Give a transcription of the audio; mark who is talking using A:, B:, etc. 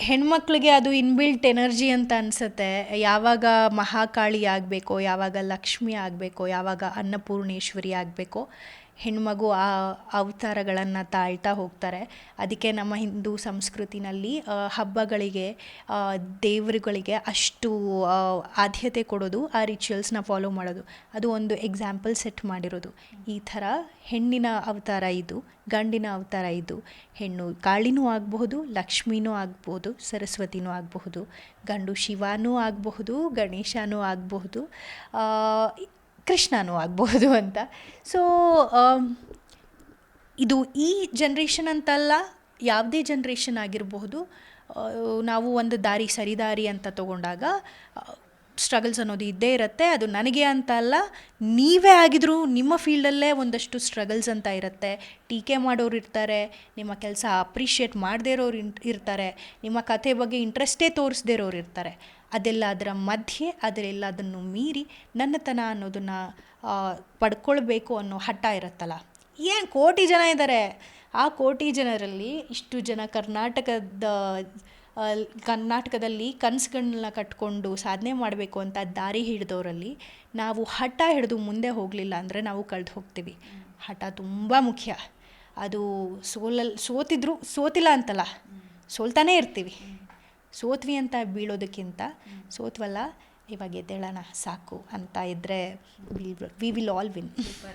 A: ಹೆಣ್ಮಕ್ಳಿಗೆ ಅದು inbuilt energy ಅಂತ ಅನಿಸುತ್ತೆ. ಯಾವಾಗ ಮಹಾಕಾಳಿ ಆಗಬೇಕೋ, ಯಾವಾಗ ಲಕ್ಷ್ಮಿ ಆಗಬೇಕೋ, ಯಾವಾಗ ಅನ್ನಪೂರ್ಣೇಶ್ವರಿ ಆಗಬೇಕೋ, ಹೆಣ್ಮಗು ಆ ಅವತಾರಗಳನ್ನು ತಾಳ್ತಾ ಹೋಗ್ತಾರೆ. ಅದಕ್ಕೆ ನಮ್ಮ ಹಿಂದೂ ಸಂಸ್ಕೃತಿನಲ್ಲಿ ಹಬ್ಬಗಳಿಗೆ, ದೇವರುಗಳಿಗೆ ಅಷ್ಟು ಆದ್ಯತೆ ಕೊಡೋದು, ಆ ರಿಚುವಲ್ಸ್ನ ಫಾಲೋ ಮಾಡೋದು. ಅದು ಒಂದು ಎಕ್ಸಾಂಪಲ್ ಸೆಟ್ ಮಾಡಿರೋದು. ಈ ಥರ ಹೆಣ್ಣಿನ ಅವತಾರ ಇದು, ಗಂಡಿನ ಅವತಾರ ಇದು. ಹೆಣ್ಣು ಕಾಳಿನೂ ಆಗಬಹುದು, ಲಕ್ಷ್ಮಿನೂ ಆಗಬಹುದು, ಸರಸ್ವತಿನೂ ಆಗಬಹುದು, ಗಂಡು ಶಿವನೂ ಆಗಬಹುದು, ಗಣೇಶನೂ ಆಗಬಹುದು, ಕೃಷ್ಣನೂ ಆಗಬಹುದು ಅಂತ. ಸೊ ಇದು ಈ ಜನ್ರೇಷನ್ ಅಂತಲ್ಲ, ಯಾವುದೇ ಜನ್ರೇಷನ್ ಆಗಿರಬಹುದು. ನಾವು ಒಂದು ಸರಿದಾರಿ ಅಂತ ತಗೊಂಡಾಗ ಸ್ಟ್ರಗಲ್ಸ್ ಅನ್ನೋದು ಇದ್ದೇ ಇರುತ್ತೆ. ಅದು ನನಗೆ ಅಂತ ಅಲ್ಲ, ನೀವೇ ಆಗಿದ್ರು ನಿಮ್ಮ ಫೀಲ್ಡಲ್ಲೇ ಒಂದಷ್ಟು ಸ್ಟ್ರಗಲ್ಸ್ ಅಂತ ಇರುತ್ತೆ. ಟೀಕೆ ಮಾಡೋರು ಇರ್ತಾರೆ, ನಿಮ್ಮ ಕೆಲಸ ಅಪ್ರಿಷಿಯೇಟ್ ಮಾಡದೇ ಇರೋರು ಇರ್ತಾರೆ, ನಿಮ್ಮ ಕಥೆ ಬಗ್ಗೆ ಇಂಟ್ರೆಸ್ಟೇ ತೋರಿಸದೇ ಇರೋರು ಇರ್ತಾರೆ. ಅದರ ಮಧ್ಯೆ ಅದನ್ನು ಮೀರಿ ನನ್ನತನ ಅನ್ನೋದನ್ನು ಪಡ್ಕೊಳ್ಬೇಕು ಅನ್ನೋ ಹಠ ಇರುತ್ತಲ್ಲ. ಏನು ಕೋಟಿ ಜನ ಇದ್ದಾರೆ, ಆ ಕೋಟಿ ಜನರಲ್ಲಿ ಇಷ್ಟು ಜನ ಕರ್ನಾಟಕದಲ್ಲಿ ಕನಸುಗಳನ್ನ ಕಟ್ಕೊಂಡು ಸಾಧನೆ ಮಾಡಬೇಕು ಅಂತ ದಾರಿ ಹಿಡಿದವರಲ್ಲಿ ನಾವು ಹಠ ಹಿಡಿದು ಮುಂದೆ ಹೋಗಲಿಲ್ಲ ಅಂದರೆ ನಾವು ಕಳೆದು ಹೋಗ್ತೀವಿ. ಹಠ ತುಂಬ ಮುಖ್ಯ. ಅದು ಸೋತಿಲ್ಲ ಅಂತಲ್ಲ, ಸೋಲ್ತಾನೇ ಇರ್ತೀವಿ. ಸೋತ್ವಿ ಅಂತ ಬೀಳೋದಕ್ಕಿಂತ ಸೋತ್ವಲ್ಲ ಇವಾಗ ಎದ್ದೇಳೋಣ ಸಾಕು ಅಂತ ಇದ್ದರೆ ವಿ ವಿಲ್ ಆಲ್ ವಿನ್.